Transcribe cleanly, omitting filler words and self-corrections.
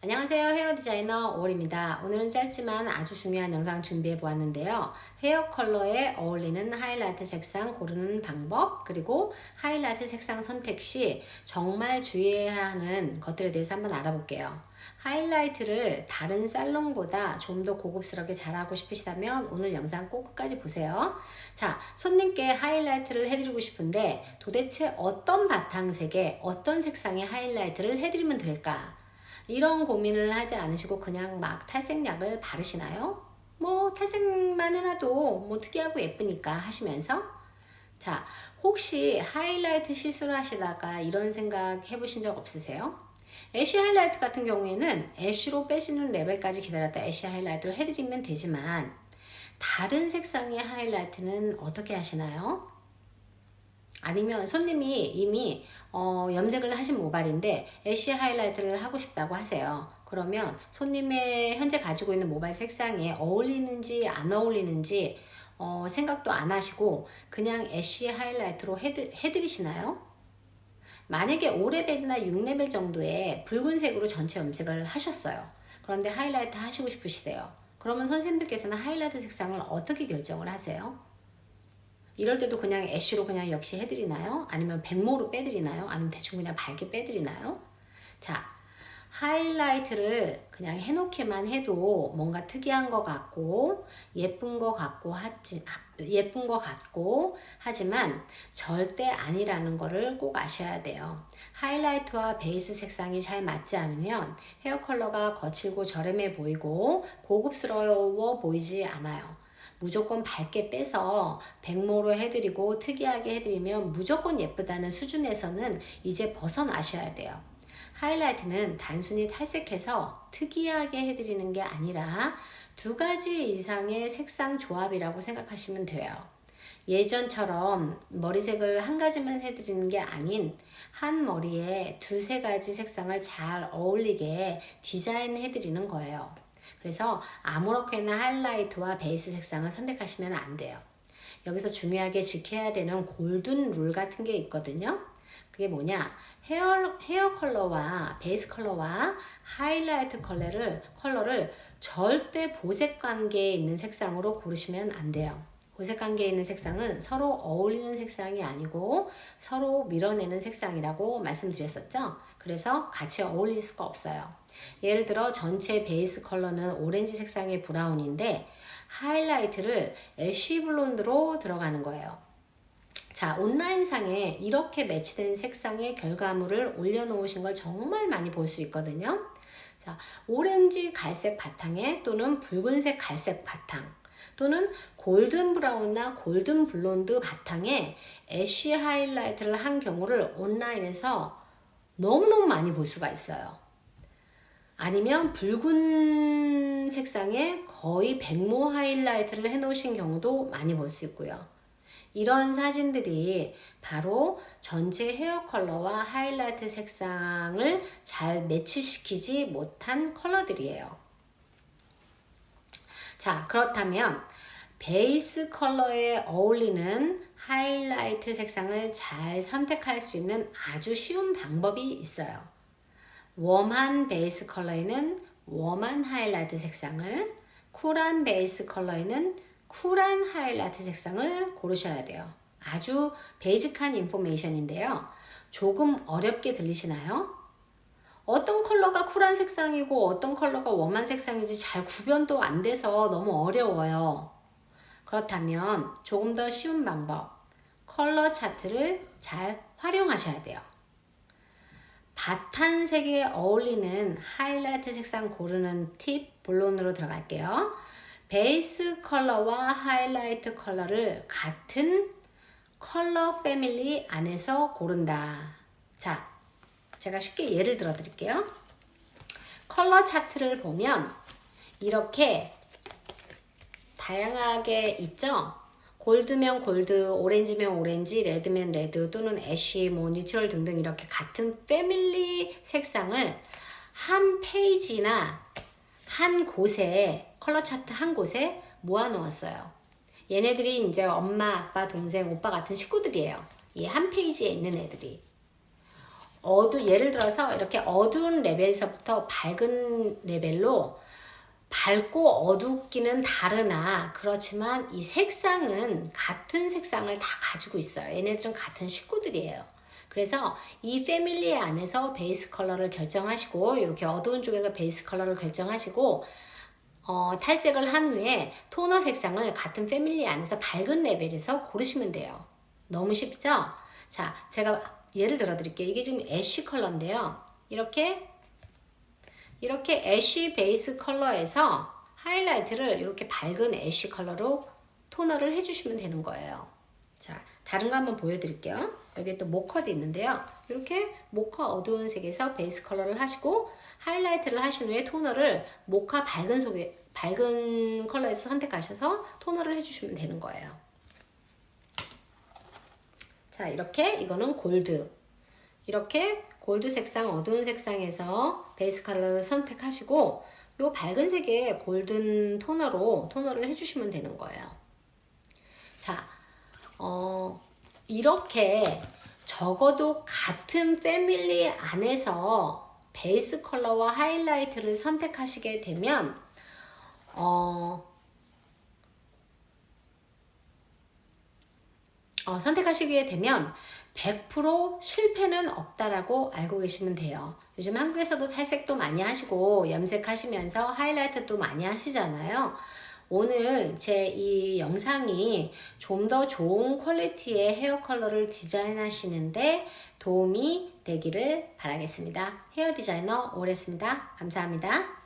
안녕하세요. 헤어 디자이너 오월입니다. 오늘은 짧지만 아주 중요한 영상 준비해 보았는데요. 헤어 컬러에 어울리는 하이라이트 색상 고르는 방법, 그리고 하이라이트 색상 선택 시 정말 주의해야 하는 것들에 대해서 한번 알아볼게요. 하이라이트를 다른 살롱보다 좀 더 고급스럽게 잘하고 싶으시다면 오늘 영상 꼭 끝까지 보세요. 자, 손님께 하이라이트를 해드리고 싶은데 도대체 어떤 바탕색에 어떤 색상의 하이라이트를 해드리면 될까? 이런 고민을 하지 않으시고 그냥 막 탈색약을 바르시나요? 뭐 탈색만 해놔도 뭐 특이하고 예쁘니까 하시면서, 자, 혹시 하이라이트 시술 하시다가 이런 생각 해보신 적 없으세요? 애쉬 하이라이트 같은 경우에는 애쉬로 빼시는 레벨까지 기다렸다 애쉬 하이라이트를 해드리면 되지만, 다른 색상의 하이라이트는 어떻게 하시나요? 아니면 손님이 이미 염색을 하신 모발인데 애쉬 하이라이트를 하고 싶다고 하세요. 그러면 손님의 현재 가지고 있는 모발 색상에 어울리는지 안 어울리는지 생각도 안 하시고 그냥 애쉬 하이라이트로 해드리시나요? 만약에 5레벨이나 6레벨 정도의 붉은색으로 전체 염색을 하셨어요. 그런데 하이라이트 하시고 싶으시대요. 그러면 선생님들께서는 하이라이트 색상을 어떻게 결정을 하세요? 이럴 때도 그냥 애쉬로 그냥 역시 해드리나요? 아니면 백모로 빼드리나요? 아니면 대충 그냥 밝게 빼드리나요? 자, 하이라이트를 그냥 해놓기만 해도 뭔가 특이한 것 같고 예쁜 것 같고 하지만 절대 아니라는 거를 꼭 아셔야 돼요. 하이라이트와 베이스 색상이 잘 맞지 않으면 헤어 컬러가 거칠고 저렴해 보이고 고급스러워 보이지 않아요. 무조건 밝게 빼서 백모로 해드리고 특이하게 해드리면 무조건 예쁘다는 수준에서는 이제 벗어나셔야 돼요. 하이라이트는 단순히 탈색해서 특이하게 해드리는 게 아니라 두 가지 이상의 색상 조합이라고 생각하시면 돼요. 예전처럼 머리색을 한 가지만 해드리는 게 아닌 한 머리에 두세 가지 색상을 잘 어울리게 디자인해드리는 거예요. 그래서 아무렇게나 하이라이트와 베이스 색상을 선택하시면 안 돼요. 여기서 중요하게 지켜야 되는 골든 룰 같은 게 있거든요. 그게 뭐냐? 헤어 컬러와 베이스 컬러와 하이라이트 컬러를 절대 보색 관계에 있는 색상으로 고르시면 안 돼요. 보색 관계에 있는 색상은 서로 어울리는 색상이 아니고 서로 밀어내는 색상이라고 말씀드렸었죠. 그래서 같이 어울릴 수가 없어요. 예를 들어 전체 베이스 컬러는 오렌지 색상의 브라운인데 하이라이트를 애쉬 블론드로 들어가는 거예요. 자, 온라인상에 이렇게 매치된 색상의 결과물을 올려놓으신 걸 정말 많이 볼 수 있거든요. 자, 오렌지 갈색 바탕에 또는 붉은색 갈색 바탕 또는 골든 브라운이나 골든 블론드 바탕에 애쉬 하이라이트를 한 경우를 온라인에서 너무너무 많이 볼 수가 있어요. 아니면 붉은 색상에 거의 백모 하이라이트를 해놓으신 경우도 많이 볼 수 있고요. 이런 사진들이 바로 전체 헤어 컬러와 하이라이트 색상을 잘 매치시키지 못한 컬러들이에요. 자, 그렇다면 베이스 컬러에 어울리는 하이라이트 색상을 잘 선택할 수 있는 아주 쉬운 방법이 있어요. 웜한 베이스 컬러에는 웜한 하이라이트 색상을, 쿨한 베이스 컬러에는 쿨한 하이라이트 색상을 고르셔야 돼요. 아주 베이직한 인포메이션인데요. 조금 어렵게 들리시나요? 어떤 컬러가 쿨한 색상이고 어떤 컬러가 웜한 색상인지 잘 구별도 안 돼서 너무 어려워요. 그렇다면 조금 더 쉬운 방법, 컬러 차트를 잘 활용하셔야 돼요. 바탄색에 어울리는 하이라이트 색상 고르는 팁 본론으로 들어갈게요. 베이스 컬러와 하이라이트 컬러를 같은 컬러 패밀리 안에서 고른다. 자, 제가 쉽게 예를 들어 드릴게요. 컬러 차트를 보면 이렇게 다양하게 있죠? 골드면 골드, 오렌지면 오렌지, 레드면 레드 또는 애쉬, 뉴트럴 등등 이렇게 같은 패밀리 색상을 한 페이지나 한 곳에 컬러 차트 한 곳에 모아 놓았어요. 얘네들이 이제 엄마, 아빠, 동생, 오빠 같은 식구들이에요. 이 한 페이지에 있는 애들이. 예를 들어서 이렇게 어두운 레벨에서부터 밝은 레벨로 밝고 어둡기는 다르나 그렇지만 이 색상은 같은 색상을 다 가지고 있어요. 얘네들은 같은 식구들이에요. 그래서 이 패밀리 안에서 베이스 컬러를 결정하시고 이렇게 어두운 쪽에서 베이스 컬러를 결정하시고 탈색을 한 후에 토너 색상을 같은 패밀리 안에서 밝은 레벨에서 고르시면 돼요. 너무 쉽죠? 자, 제가 예를 들어 드릴게요. 이게 지금 애쉬 컬러인데요. 이렇게 애쉬 베이스 컬러에서 하이라이트를 이렇게 밝은 애쉬 컬러로 토너를 해주시면 되는 거예요. 자, 다른 거 한번 보여드릴게요. 여기 또 모커도 있는데요. 이렇게 모커 어두운 색에서 베이스 컬러를 하시고 하이라이트를 하신 후에 토너를 모카 밝은 컬러에서 선택하셔서 토너를 해주시면 되는 거예요. 자, 이렇게 이거는 골드. 이렇게 골드 색상, 어두운 색상에서 베이스 컬러를 선택하시고 요 밝은 색의 골든 토너를 해주시면 되는 거예요. 자, 이렇게 적어도 같은 패밀리 안에서 베이스 컬러와 하이라이트를 선택하시게 되면 선택하시게 되면 100% 실패는 없다라고 알고 계시면 돼요. 요즘 한국에서도 탈색도 많이 하시고 염색하시면서 하이라이트도 많이 하시잖아요. 오늘 제 이 영상이 좀 더 좋은 퀄리티의 헤어 컬러를 디자인하시는데 도움이 되기를 바라겠습니다. 헤어 디자이너 오랬습니다. 감사합니다.